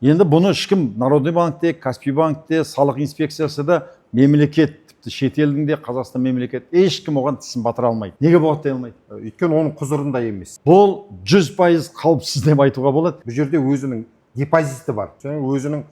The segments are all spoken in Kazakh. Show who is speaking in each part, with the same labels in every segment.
Speaker 1: Енді бұны ешкім Народный банкте, Каспий банкте, салық инспекциясы да, мемлекет, тіпті шетелдің де, Қазақстан мемлекет ешкім оған тісін батыра алмайды. Неге бұғаттай алмайды?
Speaker 2: Өйткені оның құзырында емес.
Speaker 1: Бұл 100% қауіпсіз деп айтуға болады.
Speaker 2: Бұл жерде өзінің депозиті бар. Өзінің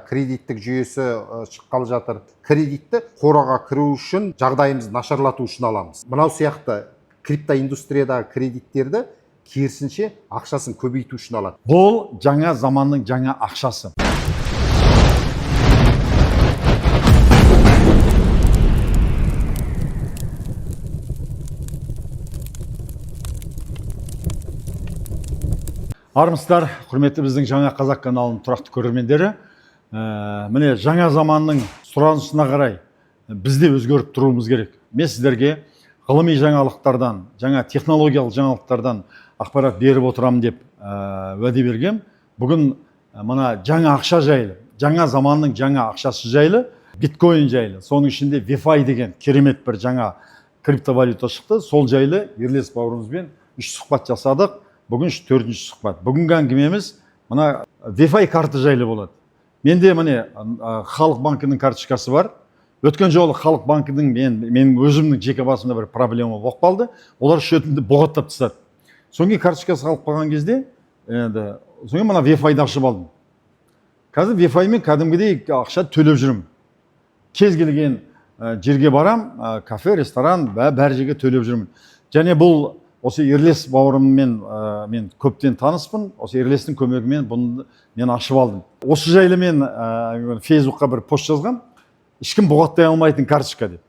Speaker 2: кредиттік жүйесі шыққалы жатыр. Кредитті қораға кіру үшін жағдайымызды нашарлату үшін аламыз. Мынау сияқты криптоиндустриядағы кредиттерді керісінше ақшасын көбейту үшін алады.
Speaker 1: Бұл жаңа заманның жаңа ақшасы. Армысыздар, құрметті біздің жаңа қазақ каналының тұрақты көрермендері. Міне жаңа заманның сұранысына қарай бізде өзгеріп тұруымыз керек. Мен сіздерге ғылыми жаңалықтардан, жаңа технологиялық жаңалықтардан ақпарат беріп отырамын деп уәде бергем. Бүгін мына жаңа ақша жайлы, жаңа заманның жаңа ақшасы жайлы, биткоин жайлы, соның ішінде VeFi деген керемет бір жаңа криптовалюта шықты. Сол жайлы Ерлес бауырымызбен 3 сұхбат жасадық. Бүгін 4-ші сұхбат. Бүгінгі әңгімеміз мына VeFi карта жайлы болады. Менде міне Халық банкінің карточкасы бар. Өткен жолы Халық банкінің мен өзімнің жеке басымда бір проблема болып қалды. Олар шөтімді бұғаттап тастады. Соңғы карточкасы қалып қалған кезде, соңғы мына VeFi-ды ашып алдым. Қазір VeFi-мен кәдімгідей ақша төлеп жүрмін. Кез келген жерге барам, кафе, ресторан, бәр жерге төлеп жүрмін. Және бұл осы Ерлес бауырыммен мен көптен таныспын. Осы Ерлестің көмегімен бұны мен ашып алдым. Осы жайлы мен Фейсбукқа бір пост жазғам. Ешкім бұғаттай алмайтын карточка деп.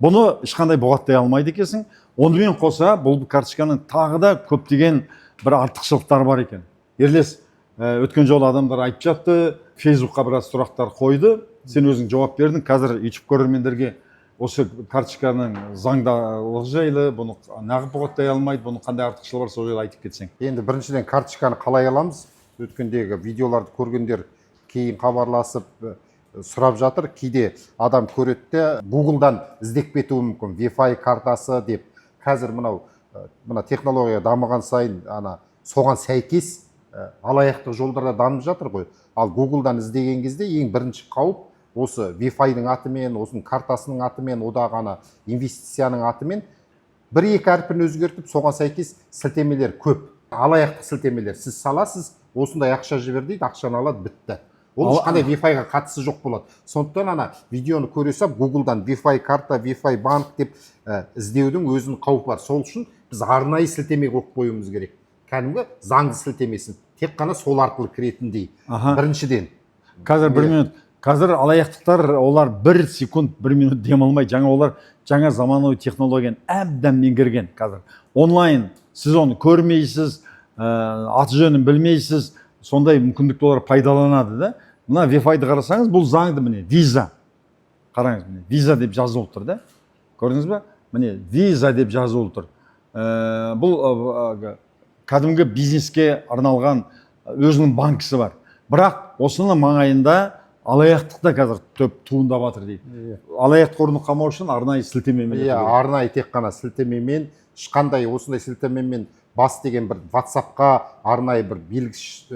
Speaker 1: Бұны ешқандай бұғаттай алмайды екенсің. Онымен қоса бұл карточканың тағы да көптеген бір артықшылықтар бар екен. Ерлес өткен жолы адамдар айтып жатты, Фейсбукқа біраз сұрақтар қойды. Сен өзің жауап бердің. Қазір YouTube көрермендерге осы карточканың заңдылығы жайлы, бұны неғып бұғаттай алмайды, бұның қандай артықшылығы бар, сол жайлы айтып кетсең.
Speaker 2: Енді біріншіден карточканы қалай аламыз? Өткендегі видеоларды көргендер кейін хабарласып сұрап жатыр. Кейде адам көретті, Google'дан іздеп кетуі мүмкін, VeFi картасы деп. Қазір мына технология дамыған сайын соған сәйкес алаяқтық жолдарда дамып жатыр ғой. Ал Google'дан іздеген кезде ең бірінші қауіп осы VeFi-ның атымен, осының картасының атымен, одағы инвестицияның атымен бір-екі әрпін өзгертіп, соған сәйкес сілтемелер көп. Алаяқтық сілтемелер. Сіз саласыз, осындай ақша жібер дейді, ақшаны алады, бітті. Ол ешқандай VeFi-ға қатысы жоқ болады. Сондықтан видеоны көре сап, Google'дан VeFi карта, VeFi банк деп іздеудің өзінің қаупі бар. Сол үшін біз арнайы сілтеме қойып қоюымыз керек. Кәдімгі заңды сілтемесін. Тек қана сол арқылы кіретіндей. Біріншіден.
Speaker 1: Қазір 1 минут. Қазір алаяқтықтар, олар 1 секунд, 1 минут демалмай, олар жаңа заманауи технологияны әбден меңгерген. Қазір онлайн сіз оны көрмейсіз, аты жөнін білмейсіз, сондай мүмкіндікті олар пайдаланады да. Мына VeFi-ды қарасаңыз, бұл заңды міне, Visa. Қараңыз, міне, Visa деп жазылып тұр да. Көрдіңіз бе? Міне, Visa деп жазылып тұр. Бұл кәдімгі бизнеске арналған өзінің банкісі бар. Бірақ осының маңайында алаяқтықта қазір төп туындап жатыр дейді. Алаяқтық орны қамау үшін арнайы сілтемемен.
Speaker 2: Арнайы тек қана сілтемемен, ешқандай осындай сілтемемен бас деген бір WhatsApp-қа арнайы бір белгіш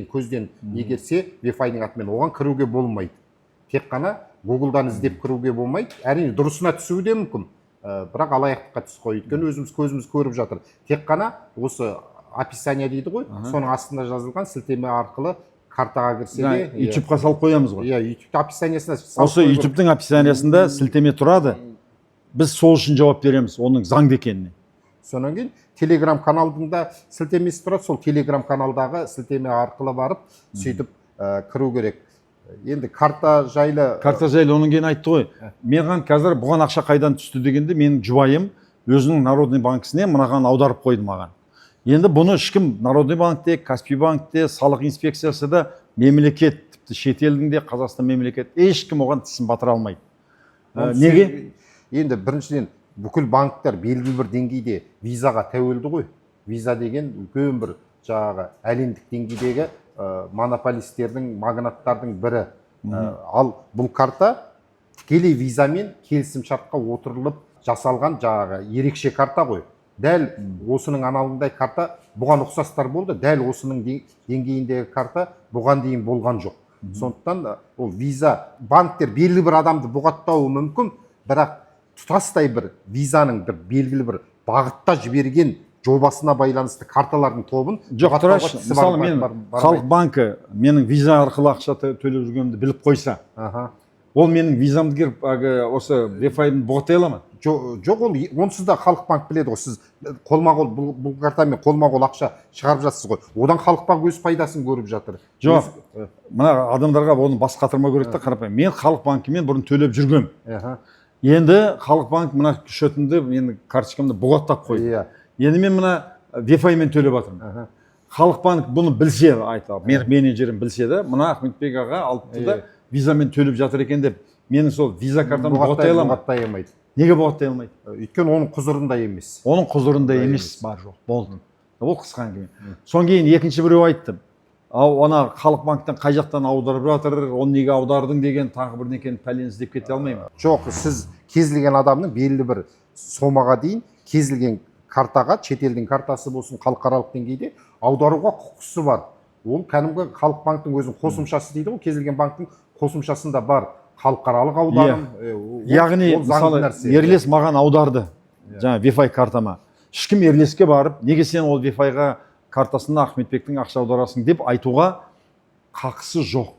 Speaker 2: көзден егерсе, VeFi-ның атымен оған кіруге болмайды. Тек қана Google-дан іздеп кіруге болмайды. Әрине дұрысына түсуі де мүмкін. Бірақ алаяқтыққа түс қой. Өйткені өзіміз көзіміз көріп жатыр. Тек қана осы описание дейді ғой, соның астында жазылған сілтеме арқылы картаға кірсе де,
Speaker 1: YouTube-қа салып қоямыз ғой.
Speaker 2: YouTube описаниясына
Speaker 1: осы YouTube-тың описаниясында сілтеме тұрады. Біз сол үшін жауап береміз, оның заңды екеніне.
Speaker 2: Сонан кейін Telegram каналында сілтемесі тұрады, сол Telegram каналдағы сілтеме арқылы барып, сөйтіп кіру керек. Енді карта жайлы
Speaker 1: оның кейін айтты ғой. Мен қазір бұған ақша қайдан түсті дегенде, менің жұбайым өзінің Народный банкісіне мынаған аударып қойды маған. Енді бұны ешкім Народный банкте, Каспий банкте, салық инспекциясы да, мемлекет, тіпті шетелдің де, Қазақстан мемлекет ешкім оған тісін батыра алмайды. Неге?
Speaker 2: Енді біріншіден бүкіл банктар белгілі бір деңгейде визаға тәуелді ғой. Виза деген үлкен бір әлемдік деңгейдегі монополистердің, магнаттардың бірі. Ал бұл карта тікелей визамен келісім шартқа отырылып жасалған ерекше карта ғой. дәл осының аналығындай карта бұған ұқсастар болды, дәл осының деңгейіндегі карта бұған дейін болған жоқ. Сондықтан ол виза, банктер белгілі бір адамды бұғаттауы мүмкін, бірақ тұтастай бір визаның бір белгілі бір бағытта жіберген жобасына байланысты карталардың тобын
Speaker 1: жоқ, тұрашы, мысалы мен халық банкі менің виза арқылы ақша төлеп жүргенімді біліп қойса, ол менің визамды келіп осы Wi-Fi-ді бұғаттай ала ма?
Speaker 2: Жоқ, ол онсыз да халық банк біледі ғой, сіз қолма-қол бұл картамен қолма-қол ақша шығарып жатсыз ғой, одан халық банк өз пайдасын көріп жатыр.
Speaker 1: Жоқ, мына адамдарға оны бас қатырмау керек та, қарапайым. Мен халық банкімен бұрын төлеп жүргем. Енді халық банк мына счетымды, менің карточкамды бұғаттап қойды. Енді мен мына Wi-Fi-мен төлеп жатырмын. Халық банк бұны білсе, айтады, менеджерім білсе де, мына Ахметбек аға алыпты да визамен төлеп жатыр екен деп, менің сол виза картамды бұғаттай ала ма?
Speaker 2: Бұғаттай алмайды.
Speaker 1: Неге бұғаттай алмайды?
Speaker 2: Өйткені оның құзырында емес.
Speaker 1: Оның құзырында емес, бар жоқ, болды. Ол қысқа әңгіме. Содан кейін екінші біреу айтты. Ана халық банктен қай жақтан аударып жатыр, оны неге аудардың деген тағы бір некені пәлен іздеп кете алмаймын.
Speaker 2: Жоқ, сіз кез келген адамның белгілі бір сомаға дейін кез келген картаға, шетелдің картасы болсын, халықаралық деңгейде аударуға құқысы бар. Ол кәдімгі халық банктың өзінің қосымшасы дейді ғой, кез келген банктың қосымшасында бар. Халықаралық аударым.
Speaker 1: Яғни, мысалы, Ерлес маған аударды, жаңа Wi-Fi картама. Ешкім Ерлеске барып, неге сен ол Wi-Fi-ға картасында Ахметбектің ақша аударасың деп айтуға қақысы жоқ.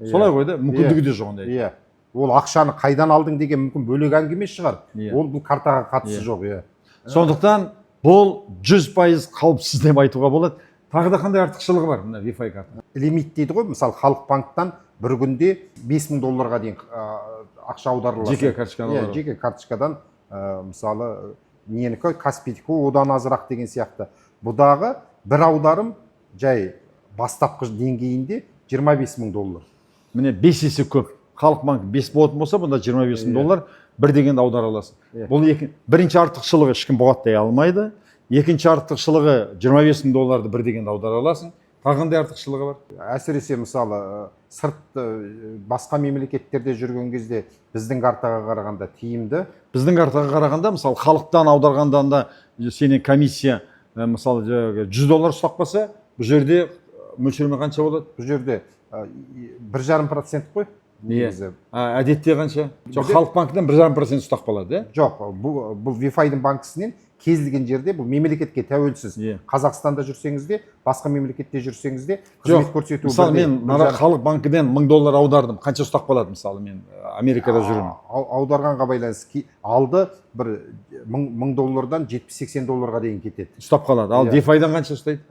Speaker 1: Солай ғой да, мүмкіндігі де жоқ ондай.
Speaker 2: Ол ақшаны қайдан алдың деген мүмкін бөлек әңгіме шығар. Ол бұл картаға қатысы жоқ.
Speaker 1: Сондықтан бұл 100% қауіпсіз деп айтуға болады. Тағы да қандай артықшылығы бар мына Wi-Fi карта?
Speaker 2: Лимит дейді ғой, мысалы халық банктан бір күнде $5000 дейін ақша аударылады.
Speaker 1: Жеке карточкадан.
Speaker 2: Жеке карточкадан, мысалы, ненікі Каспийдікі одан азырақ деген сияқты. Бұдағы бір аударым жай бастапқы деңгейінде $25000.
Speaker 1: Міне 5 есе көп. Халық банк 5 болатын болса, бұнда $25000 бір дегенді аудара аласың. Бұл бірінші артықшылығы ешкім бұғаттай алмайды. Екінші артықшылығы $25000 бір дегенді аудара аласың. Қандай артықшылығы бар?
Speaker 2: Әсіресе мысалы сырт басқа мемлекеттерде жүрген кезде біздің картаға қарағанда тиімді.
Speaker 1: Біздің картаға қарағанда, мысалы, халықтан аударғанда сенің комиссия, мысалы, $100 ұстап қалса, бұл жерде мөлшерімен қанша болады?
Speaker 2: Бұл жерде 1,5% қой.
Speaker 1: Әдетте қанша? Жоқ, халық банкіден 1,5% ұстап қалады.
Speaker 2: Жоқ, бұл Wi-Fi-дің банкісінен кез келген жерде бұл мемлекетке тәуелсіз. Қазақстанда жүрсеңіз де, басқа мемлекетте жүрсеңіз де қызмет көрсету.
Speaker 1: Мысалы, мен халық банкіден $1000 аудардым. Қанша ұстап қалады, мысалы, мен Америкада жүремін.
Speaker 2: Аударғанға байланысты алды бір $1000-дан $70-80 дейін кетеді.
Speaker 1: Ұстап қалады. Ал Wi-Fi-дан қанша ұстайды?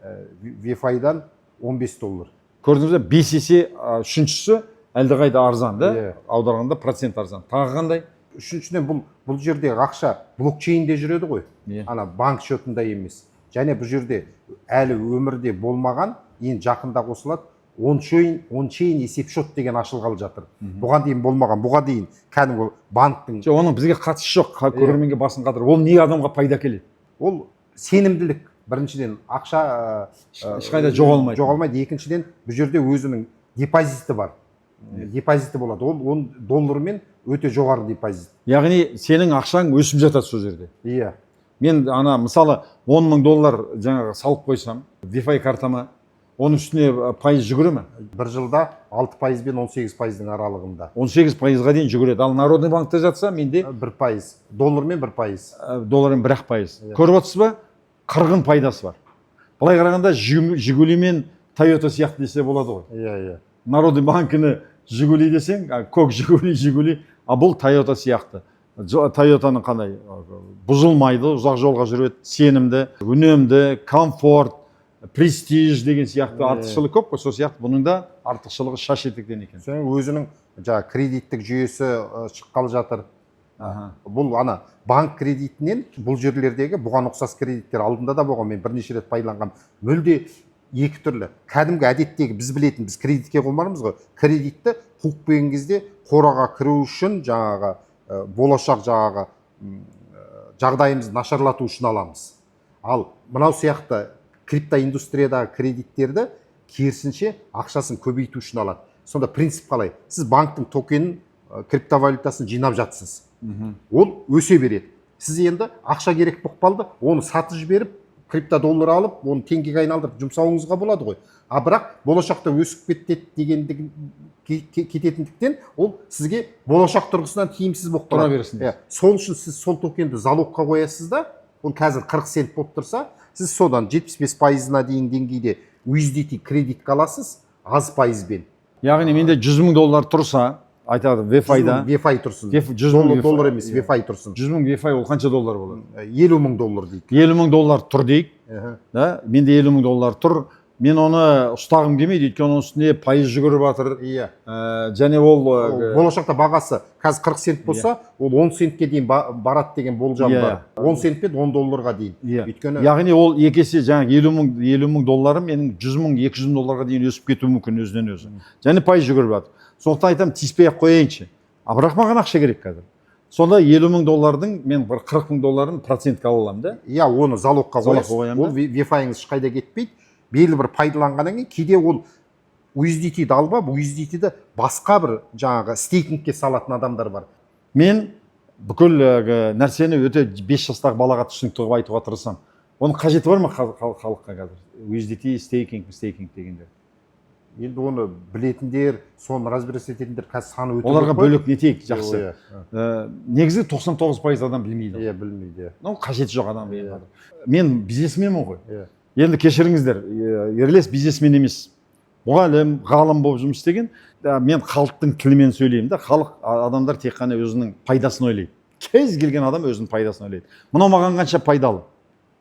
Speaker 2: Wi-Fi-дан $15.
Speaker 1: Көрдіңіз бе, 5 есе үшіншісі әлдеқайда арзан, да? Аударғанда процент арзан. Тағы қандай?
Speaker 2: Үшіншіден бұл жерде ақша блокчейнде жүреді ғой. Ана банк счетында емес. Және бұл жерде әлі өмірде болмаған, ең жақында қосылады, ончейн есеп шот деген ашылғалы жатыр. Бұған дейін болмаған, бұға дейін кәдімгі банктың.
Speaker 1: Оның бізге қатысы жоқ, көрерменге басын қатырып. Ол не адамға пайда келеді?
Speaker 2: Ол сенімділік. Біріншіден ақша
Speaker 1: ешқайда жоғалмайды.
Speaker 2: Екіншіден бұл жерде өзінің депозиті бар. Депозиті болады. Ол $10 өте жоғары депозит.
Speaker 1: Яғни сенің ақшаң өсіп жатады сол жерде.
Speaker 2: Иә.
Speaker 1: Мен мысалы $10,000 жаңағы салып қойсам, Wi-Fi картама, оның үстіне пайыз жүгіре ме?
Speaker 2: Бір жылда 6% пен 18%-дің аралығында.
Speaker 1: 18%-ға дейін жүгіреді. Ал Народный банкте жатса, менде
Speaker 2: 1%. $1-мен 1%.
Speaker 1: $1-мен 1%. Көріп отырсыз ба? Қырғын пайдасы бар. Былай қарағанда Жигули мен Toyota сияқты десе болады ғой.
Speaker 2: Иә.
Speaker 1: Народный банкіні Жигули десең, көк Жигули, а бұл Toyota сияқты. Toyotаның қандай? Бұзылмайды, ұзақ жолға жүреді, сенімді, үнемді, комфорт, престиж деген сияқты артықшылығы көп қой. Сол сияқты бұның да артықшылығы шаш етектен екен.
Speaker 2: Өзінің кредиттік жүйесі шыққалы жатыр. Бұл ана банк кредитінен бұл жерлердегі бұған ұқсас кредиттер алдында да болған, мен бірнеше рет пайдаланғам. Мүлде екі түрлі. Кәдімгі әдеттегі біз білетін, біз кредитке қолмармыз ғой. Кредитті құқық берген кезде қораға кіру үшін жаңағы болашақ жаңағы жағдайымызды нашарлату үшін аламыз. Ал мынау сияқты криптоиндустриядағы кредиттерді керісінше ақшасын көбейту үшін алады. Сонда принцип қалай? Сіз банктың токенін, криптовалютасын жинап жатсыз. Ол өсе береді. сіз енді ақша керек болып қалды, оны сатып жіберіп криптодоллар алып оны теңгеге айналдырып жұмсауыңызға болады ғой. А бірақ болашақта өсіп кететіндіктен ол сізге болашақ тұрғысынан тиімсіз болып
Speaker 1: тұра
Speaker 2: қалады.
Speaker 1: берсін.
Speaker 2: Сол үшін сіз сол токенді залогқа қоясыз да, ол қазір 40 цент болып тұрса, сіз содан 75%-на дейін деңгейде USDT кредитке аласыз, аз пайызбен.
Speaker 1: Яғни менде $100,000 тұрса, айтады VeFi-да.
Speaker 2: VeFi тұрсын. Доллар емес, VeFi тұрсын.
Speaker 1: 100,000 VeFi ол қанша доллар болады?
Speaker 2: $50,000 дейік.
Speaker 1: $50,000 тұр дейік. Да, менде $50,000 тұр. Мен оны ұстағым келмейді, өйткені оның үстіне пайыз жүгіріп жатыр.
Speaker 2: Иә.
Speaker 1: Және ол
Speaker 2: болашақта бағасы қазір 40 цент болса, ол 10 центке дейін барады деген болжам бар. 10 центтен $10 дейін.
Speaker 1: Өйткені яғни ол екі есе жаңағы $50,000 менің $100,000, $200,000 дейін өсіп кетуі мүмкін өзінен өзі. Және пайыз жүгіріп жатыр. Сондықтан айтамын, тиіспей-ақ қояйыншы. А бірақ маған ақша керек қазір. Сонда $50,000 мен бір $40,000 процентке ала аламын да.
Speaker 2: Иә, оны залогқа қоясыз. Ол VeFi-ңыз ешқайда кетпейді. Белгілі бір пайдаланғаннан кейін кейде ол USDT-ді алып, USDT-ді басқа бір жаңағы стейкингке салатын адамдар бар.
Speaker 1: Мен бүкіл нәрсені өте 5 жастағы балаға түсінікті қылып айтуға тырысамын. Оның қажеті бар ма халыққа қазір? USDT, стейкинг дегендер.
Speaker 2: Енді оны білетіндер, соны разбираться ететіндер қазір саны өте.
Speaker 1: Оларға бөлек нетейік, жақсы. Негізі 99% адам білмейді.
Speaker 2: Иә, білмейді.
Speaker 1: Қажеті жоқ адам. Мен бизнесменмін ғой. Енді кешіріңіздер, Ерлес бизнесмен емес. Мұғалім, ғалым болып жұмыс істеген. Мен халықтың тілімен сөйлеймін да, халық адамдар тек қана өзінің пайдасын ойлайды. Кез келген адам өзінің пайдасын ойлайды. Мынау маған қанша пайдалы?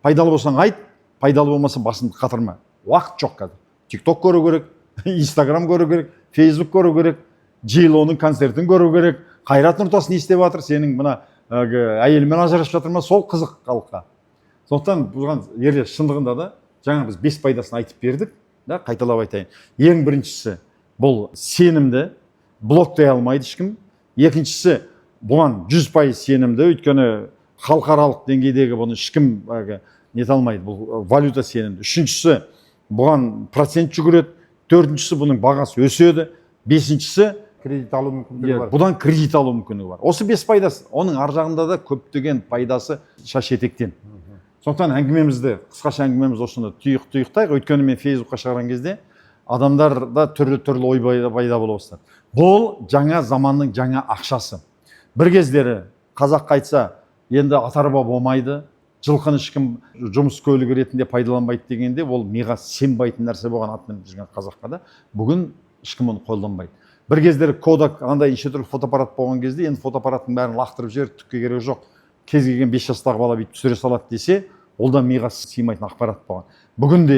Speaker 1: Пайдалы болсаң айт, пайдалы болмаса басыңды қатырма. Уақыт жоқ қазір. TikTok көру керек, Instagram көру керек, Facebook көру керек, J-Lo-ның концертін көру керек. Қайрат Нұртас не істеп жатыр? Сенің мына әйелімен ажырасып жатыр ма? Сол қызық халыққа. Сондықтан бұған Ерлес шындығында да жаңа біз 5 пайдасын айтып бердік, да, қайталап айтайын. Ең біріншісі бұл сенімді, блоктай алмайды ешкім. Екіншісі бұған 100% сенімді, өйткені халықаралық деңгейдегі бұны ешкім нете алмайды, бұл валюта сенімді. Үшіншісі бұған процент жүгіреді. Төртіншісі бұның бағасы өседі. Бесіншісі
Speaker 2: кредит алу мүмкіндігі бар.
Speaker 1: Бұдан кредит алу мүмкіндігі бар. Осы 5 пайдасы, оның ар жағында да көптеген пайдасы шаш етектен. Сондықтан әңгімемізді, қысқаша әңгімеміз осыны тұйықтайық. Өйткені мен Фейсбукқа шығарған кезде адамдарда түрлі ой пайда бола бастады. Бұл жаңа заманның жаңа ақшасы. Бір кездері қазаққа айтса, енді ат-арба болмайды, жылқыны ешкім жұмыс көлігі ретінде пайдаланбайды дегенде, ол миға сенбейтін нәрсе болған атпен жүрген қазаққа да. Бүгін ешкім оны қолданбайды. Бір кездері Kodak андай неше түрлі фотоаппарат болған кезде, енді фотоаппараттың бәрін лақтырып жіберіп, түкке керегі жоқ. Кез келген 5 жастағы бала бүйтіп түсіре салады десе, ол да миға сыймайтын ақпарат болған. Бүгінде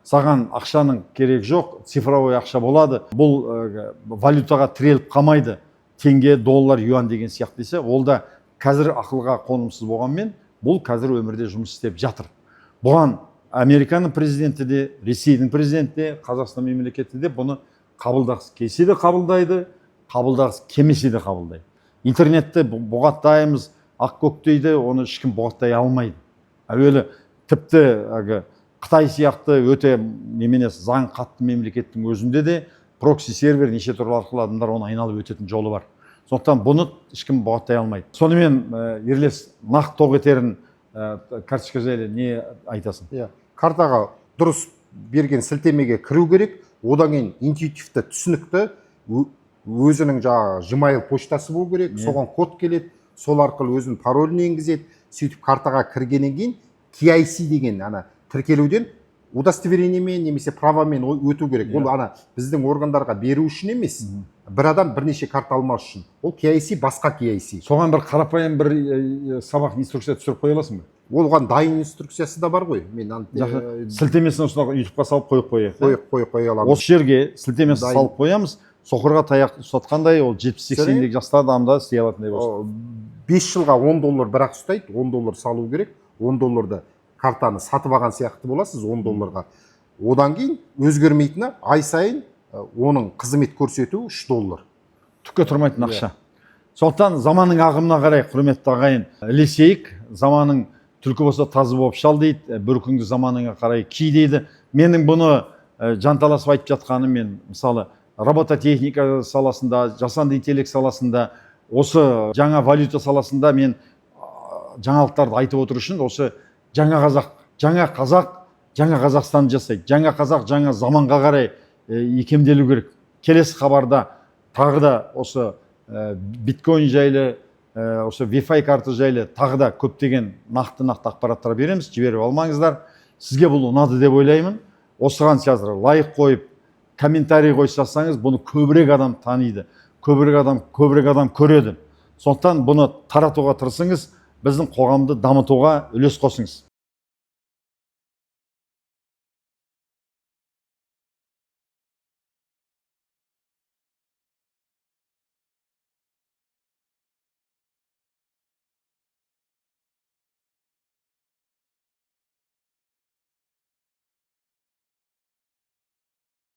Speaker 1: саған ақшаның керегі жоқ, цифровой ақша болады. Бұл валютаға тіреліп қалмайды. Теңге, доллар, юан деген сияқты десе, ол да қазір ақылға қонымсыз болғанмен, бұл қазір өмірде жұмыс істеп жатыр. Бұған Американың президенті де, Ресейдің президенті де, Қазақстан мемлекеті де бұны қабылдағысы келсе де қабылдайды, қабылдағысы келмесе де қабылдайды. Интернетті бұғаттаймыз, ақ көктейді, оны ешкім бұғаттай алмайды. Әуелі тіпті Қытай сияқты өте неменес заң қатты мемлекеттің өзінде де прокси сервер неше түрлі арқылы адамдар оны айналып өтетін жолы бар. Сондықтан бұны ешкім бұғаттай алмайды. Сонымен Ерлес нақты тоқ етерін карточка жайлы не айтасың?
Speaker 2: Картаға дұрыс берген сілтемеге кіру керек, одан кейін интуитивті, түсінікті, өзінің жаңағы Gmail поштасы болу керек, соған код келеді, сол арқылы өзінің паролін енгізеді, сөйтіп картаға кіргеннен кейін KIC деген тіркелуден удостоверениемен немесе правамен өту керек. Ол біздің органдарға беру үшін емес, бір адам бірнеше карта алмас үшін. Ол KIC басқа KIC.
Speaker 1: Соған бір қарапайым бір сабақ инструкция түсіріп қоя аласың ба?
Speaker 2: Оған дайын инструкциясы да бар ғой. Мен
Speaker 1: сілтемесін осыны YouTube-қа салып
Speaker 2: қоя аламын.
Speaker 1: Осы жерге сілтемесін салып қоямыз. Соқырға таяқ ұстатқандай, ол 70-80 жаста адамда істей алатындай болсын.
Speaker 2: 5 жылға $10 бірақ ұстайды, $10 салу керек. $10 картаны сатып алған сияқты боласыз $10-ға. Одан кейін өзгермейтіні ай сайын оның қызмет көрсету $3.
Speaker 1: Түкке тұрмайтын ақша. Сондықтан заманның ағымына қарай, құрметті ағайын, ілесейік. Заманның түлкі болса тазы болып шал дейді, бүркіңді заманыңа қарай ки дейді. Менің бұны жанталасып айтып жатқаным, мен мысалы робототехника саласында, жасанды интеллект саласында, осы жаңа валюта саласында мен жаңалықтарды айтып отыру үшін осы жаңа қазақ, жаңа Қазақстан жасайды. Жаңа қазақ, жаңа заманға қарай икемделу керек. Келесі хабарда тағы да осы биткоин жайлы, осы Wi-Fi карта жайлы тағы да көптеген нақты ақпараттар береміз. Жіберіп алмаңыздар. Сізге бұл ұнады деп ойлаймын. Осыған қазір лайк қойып, комментарий қойсаңыз, бұны көбірек адам таниды, көбірек адам көреді. Сондықтан бұны таратуға тырысыңыз, біздің қоғамды дамытуға үлес қосыңыз.